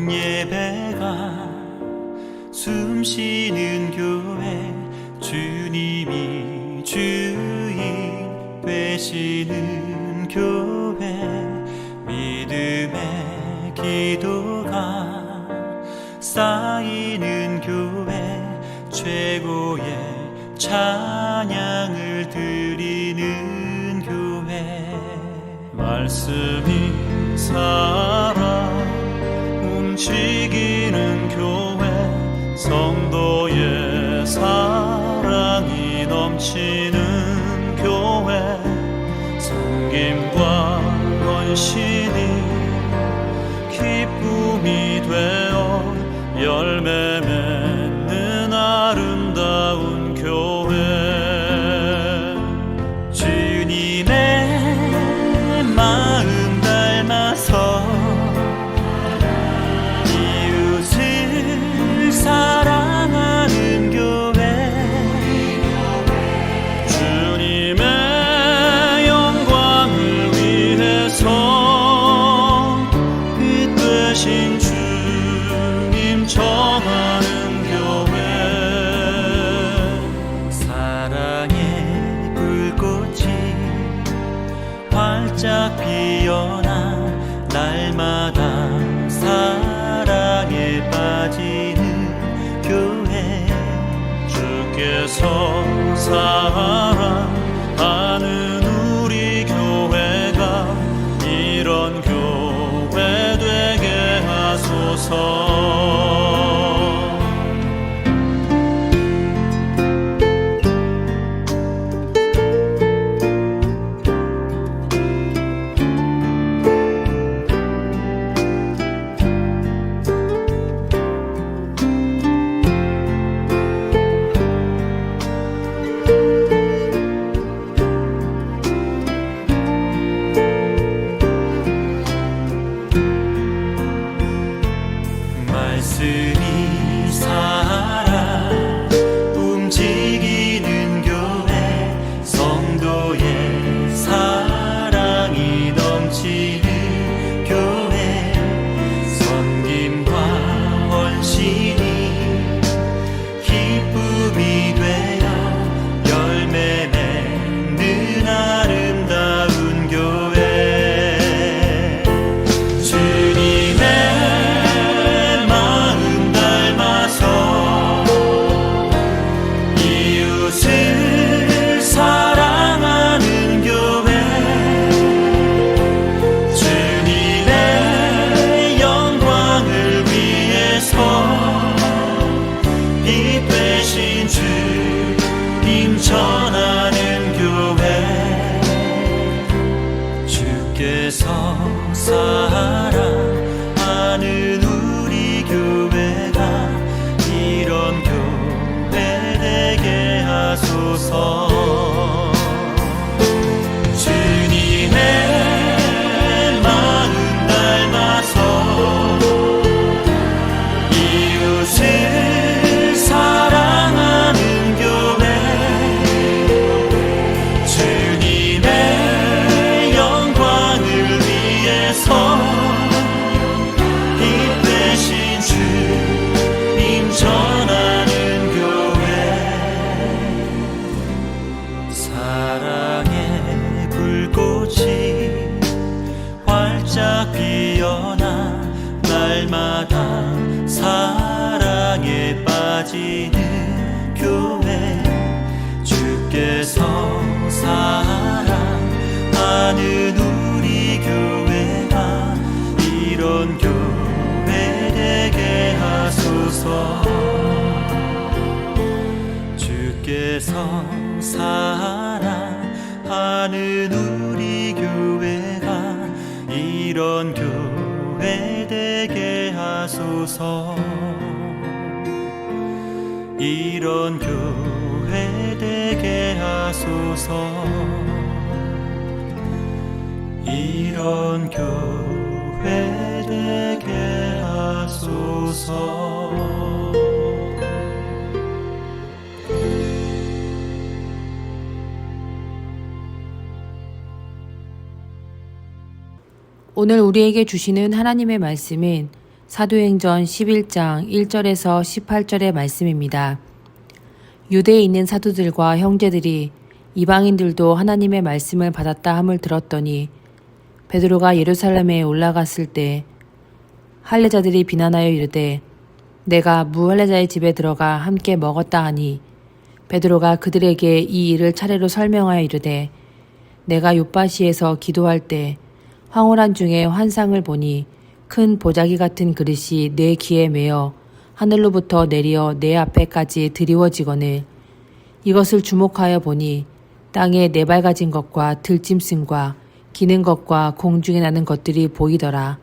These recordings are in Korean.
예배가 숨쉬는 교회, 주님이 주인 되시는 교회, 믿음의 기도가 쌓이는 교회, 최고의 찬양을 드리는 교회. 말씀이 살아 움직이는 교회, 성도의 사랑이 넘치는 교회, 섬김과 헌신이 기쁨이 되어 열매 맺는 아름다운 교회. 주님의 마음 닮아서 이웃을 사랑하는 교회, 주님의 영광을 위해서 빛 되신 주님 전하는 교회. 사랑의 불꽃이 활짝 피어나 날마다 사랑에 빠지는 교회, 주께서 사랑하는 우리 교회가 이런 교회 되게 하소서. 말씀이 살아 움직이는 교회, 성도의 사랑이 넘치는 교회, 섬김과 헌신이 기쁨이 되어 열매 맺는 아름다운 교회. 주님의 이웃을 사랑하는 교회, 주님의 영광을 위해서 빛 되신 주님 전하는 교회, 주께서 사랑하는 우리 교회가 이런 교회 되게 하소서. 주님의 마음 닮아서 이웃을 사랑하는 교회, 주님의 영광을 위해서 빛 되신 주님 전하는 교회. 사랑의 불꽃이 활짝 피어나 날마다 사랑에 빠지는 교회, 주께서 사랑하는 우리 교회가 이런 교회 되게 하소서. 주께서 사랑하는 우리 교회가 이런 교회 되게 하소서. 이런 교회 되게 하소서. 이런 교회 되게 하소서. 오늘 우리에게 주시는 하나님의 말씀은 사도행전 11장 1절에서 18절의 말씀입니다. 유대에 있는 사도들과 형제들이 이방인들도 하나님의 말씀을 받았다 함을 들었더니 베드로가 예루살렘에 올라갔을 때 할례자들이 비난하여 이르되 내가 무할례자의 집에 들어가 함께 먹었다 하니 베드로가 그들에게 이 일을 차례로 설명하여 이르되 내가 욥바시에서 기도할 때 황홀한 중에 환상을 보니 큰 보자기 같은 그릇이 내 귀에 매어 하늘로부터 내려 내 앞에까지 드리워지거늘 이것을 주목하여 보니 땅에 네발가진 것과 들짐승과 기는 것과 공중에 나는 것들이 보이더라.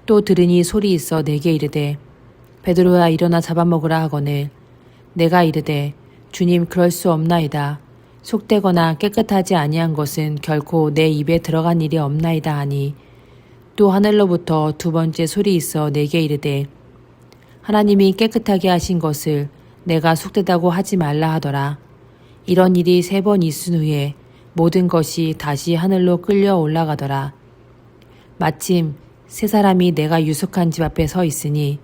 또 들으니 소리 있어 내게 이르되 베드로야 일어나 잡아먹으라 하거늘 내가 이르되 주님 그럴 수 없나이다. 속되거나 깨끗하지 아니한 것은 결코 내 입에 들어간 일이 없나이다 하니 또 하늘로부터 두 번째 소리 있어 내게 이르되 하나님이 깨끗하게 하신 것을 내가 속되다고 하지 말라 하더라. 이런 일이 3번 있은 후에 모든 것이 다시 하늘로 끌려 올라가더라. 마침 3사람이 내가 유숙한 집 앞에 서 있으니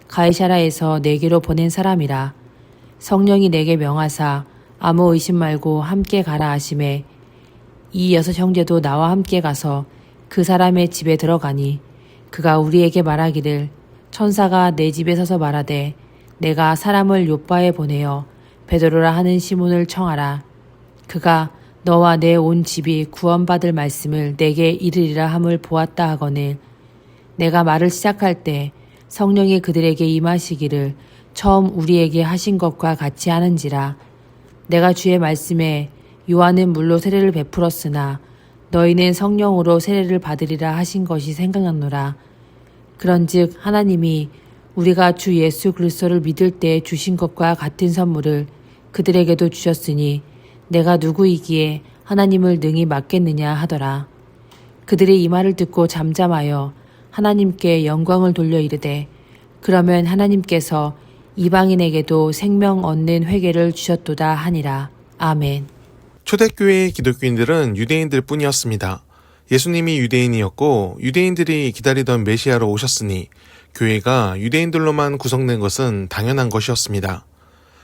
가이사라에서 내게로 보낸 사람이라. 성령이 내게 명하사 아무 의심 말고 함께 가라 하시매 이 6 형제도 나와 함께 가서 그 사람의 집에 들어가니 그가 우리에게 말하기를 천사가 내 집에 서서 말하되 내가 사람을 욥바에 보내어 베드로라 하는 시몬을 청하라. 그가 너와 내 온 집이 구원받을 말씀을 내게 이르리라 함을 보았다 하거늘 내가 말을 시작할 때 성령이 그들에게 임하시기를 처음 우리에게 하신 것과 같이 하는지라. 내가 주의 말씀에 요한은 물로 세례를 베풀었으나 너희는 성령으로 세례를 받으리라 하신 것이 생각났노라. 그런즉 하나님이 우리가 주 예수 그리스도를 믿을 때 주신 것과 같은 선물을 그들에게도 주셨으니 내가 누구이기에 하나님을 능히 맡겠느냐 하더라. 그들이 이 말을 듣고 잠잠하여 하나님께 영광을 돌려 이르되 그러면 하나님께서 이방인에게도 생명 얻는 회개를 주셨도다 하니라. 아멘. 초대교회의 기독교인들은 유대인들 뿐이었습니다. 예수님이 유대인이었고 유대인들이 기다리던 메시아로 오셨으니 교회가 유대인들로만 구성된 것은 당연한 것이었습니다.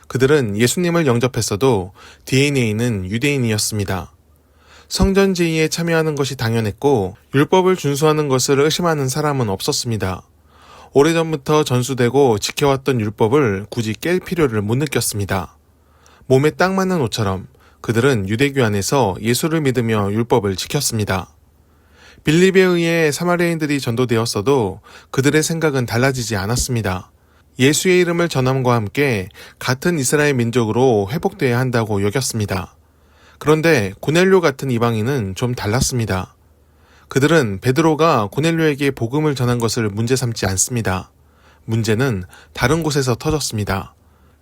그들은 예수님을 영접했어도 DNA는 유대인이었습니다. 성전 제의에 참여하는 것이 당연했고 율법을 준수하는 것을 의심하는 사람은 없었습니다. 오래전부터 전수되고 지켜왔던 율법을 굳이 깰 필요를 못 느꼈습니다. 몸에 딱 맞는 옷처럼 그들은 유대교 안에서 예수를 믿으며 율법을 지켰습니다. 빌립에 의해 사마리아인들이 전도되었어도 그들의 생각은 달라지지 않았습니다. 예수의 이름을 전함과 함께 같은 이스라엘 민족으로 회복돼야 한다고 여겼습니다. 그런데 고넬료 같은 이방인은 좀 달랐습니다. 그들은 베드로가 고넬료에게 복음을 전한 것을 문제 삼지 않습니다. 문제는 다른 곳에서 터졌습니다.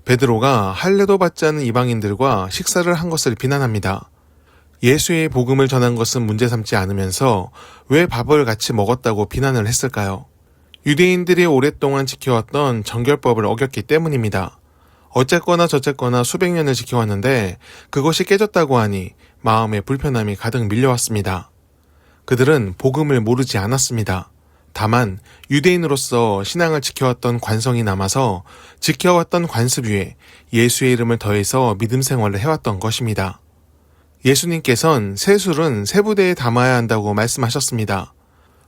베드로가 할례도 받지 않은 이방인들과 식사를 한 것을 비난합니다. 예수의 복음을 전한 것은 문제 삼지 않으면서 왜 밥을 같이 먹었다고 비난을 했을까요? 유대인들이 오랫동안 지켜왔던 정결법을 어겼기 때문입니다. 어쨌거나 저쨌거나 수백 년을 지켜왔는데 그것이 깨졌다고 하니 마음에 불편함이 가득 밀려왔습니다. 그들은 복음을 모르지 않았습니다. 다만 유대인으로서 신앙을 지켜왔던 관성이 남아서 지켜왔던 관습 위에 예수의 이름을 더해서 믿음 생활을 해왔던 것입니다. 예수님께서는 세술은 세 부대에 담아야 한다고 말씀하셨습니다.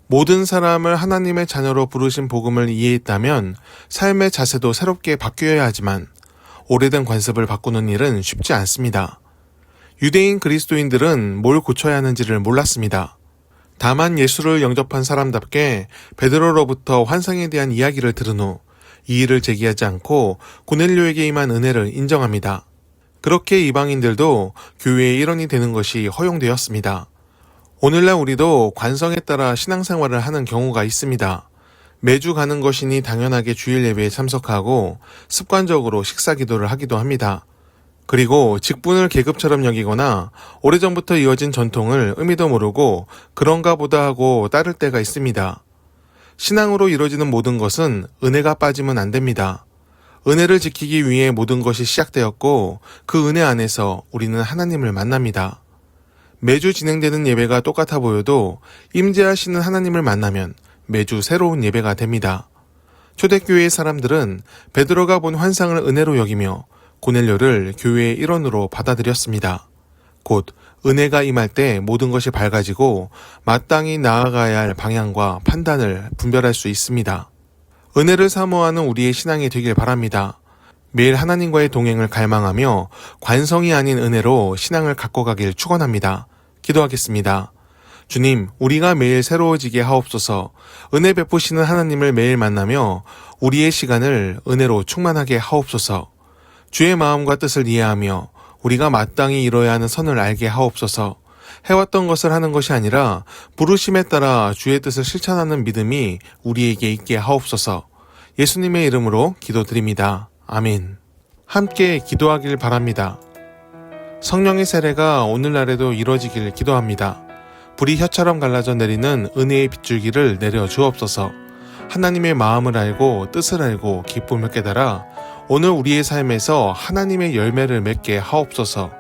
모든 사람을 하나님의 자녀로 부르신 복음을 이해했다면 삶의 자세도 새롭게 바뀌어야 하지만 오래된 관습을 바꾸는 일은 쉽지 않습니다. 유대인 그리스도인들은 뭘 고쳐야 하는지를 몰랐습니다. 다만 예수를 영접한 사람답게 베드로로부터 환상에 대한 이야기를 들은 후 이 일을 제기하지 않고 고넬료에게 임한 은혜를 인정합니다. 그렇게 이방인들도 교회의 일원이 되는 것이 허용되었습니다. 오늘날 우리도 관성에 따라 신앙생활을 하는 경우가 있습니다. 매주 가는 것이니 당연하게 주일 예배에 참석하고 습관적으로 식사 기도를 하기도 합니다. 그리고 직분을 계급처럼 여기거나 오래전부터 이어진 전통을 의미도 모르고 그런가 보다 하고 따를 때가 있습니다. 신앙으로 이루어지는 모든 것은 은혜가 빠지면 안 됩니다. 은혜를 지키기 위해 모든 것이 시작되었고 그 은혜 안에서 우리는 하나님을 만납니다. 매주 진행되는 예배가 똑같아 보여도 임재하시는 하나님을 만나면 매주 새로운 예배가 됩니다. 초대교회의 사람들은 베드로가 본 환상을 은혜로 여기며 고넬료를 교회의 일원으로 받아들였습니다. 곧 은혜가 임할 때 모든 것이 밝아지고 마땅히 나아가야 할 방향과 판단을 분별할 수 있습니다. 은혜를 사모하는 우리의 신앙이 되길 바랍니다. 매일 하나님과의 동행을 갈망하며 관성이 아닌 은혜로 신앙을 갖고 가길 축원합니다. 기도하겠습니다. 주님, 우리가 매일 새로워지게 하옵소서. 은혜 베푸시는 하나님을 매일 만나며 우리의 시간을 은혜로 충만하게 하옵소서. 주의 마음과 뜻을 이해하며 우리가 마땅히 이뤄야 하는 선을 알게 하옵소서. 해왔던 것을 하는 것이 아니라 부르심에 따라 주의 뜻을 실천하는 믿음이 우리에게 있게 하옵소서. 예수님의 이름으로 기도드립니다. 아멘. 함께 기도하길 바랍니다. 성령의 세례가 오늘날에도 이뤄지길 기도합니다. 불이 혀처럼 갈라져 내리는 은혜의 빗줄기를 내려 주옵소서. 하나님의 마음을 알고 뜻을 알고 기쁨을 깨달아 오늘 우리의 삶에서 하나님의 열매를 맺게 하옵소서.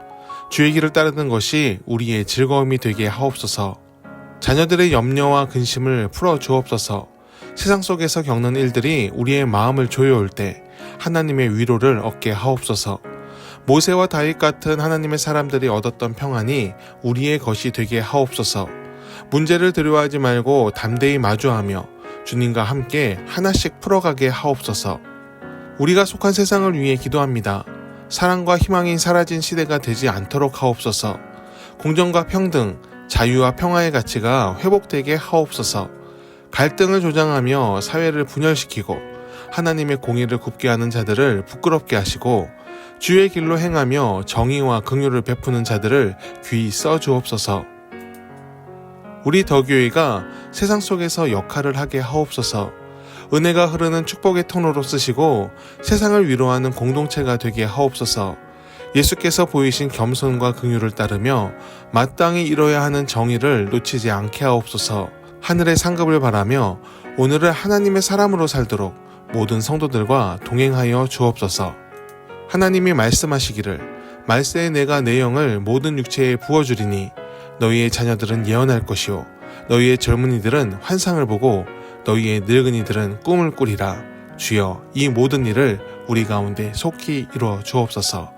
주의 길을 따르는 것이 우리의 즐거움이 되게 하옵소서. 자녀들의 염려와 근심을 풀어 주옵소서. 세상 속에서 겪는 일들이 우리의 마음을 조여올 때 하나님의 위로를 얻게 하옵소서. 모세와 다윗 같은 하나님의 사람들이 얻었던 평안이 우리의 것이 되게 하옵소서. 문제를 두려워하지 말고 담대히 마주하며 주님과 함께 하나씩 풀어가게 하옵소서. 우리가 속한 세상을 위해 기도합니다. 사랑과 희망이 사라진 시대가 되지 않도록 하옵소서. 공정과 평등, 자유와 평화의 가치가 회복되게 하옵소서. 갈등을 조장하며 사회를 분열시키고 하나님의 공의를 굽게 하는 자들을 부끄럽게 하시고 주의 길로 행하며 정의와 긍휼을 베푸는 자들을 귀히 써주옵소서. 우리 더교회가 세상 속에서 역할을 하게 하옵소서. 은혜가 흐르는 축복의 통로로 쓰시고 세상을 위로하는 공동체가 되게 하옵소서. 예수께서 보이신 겸손과 긍휼을 따르며 마땅히 이뤄야 하는 정의를 놓치지 않게 하옵소서. 하늘의 상급을 바라며 오늘을 하나님의 사람으로 살도록 모든 성도들과 동행하여 주옵소서. 하나님이 말씀하시기를 말세에 내가 내 영을 모든 육체에 부어주리니 너희의 자녀들은 예언할 것이요 너희의 젊은이들은 환상을 보고 너희의 늙은이들은 꿈을 꾸리라. 주여 이 모든 일을 우리 가운데 속히 이루어 주옵소서.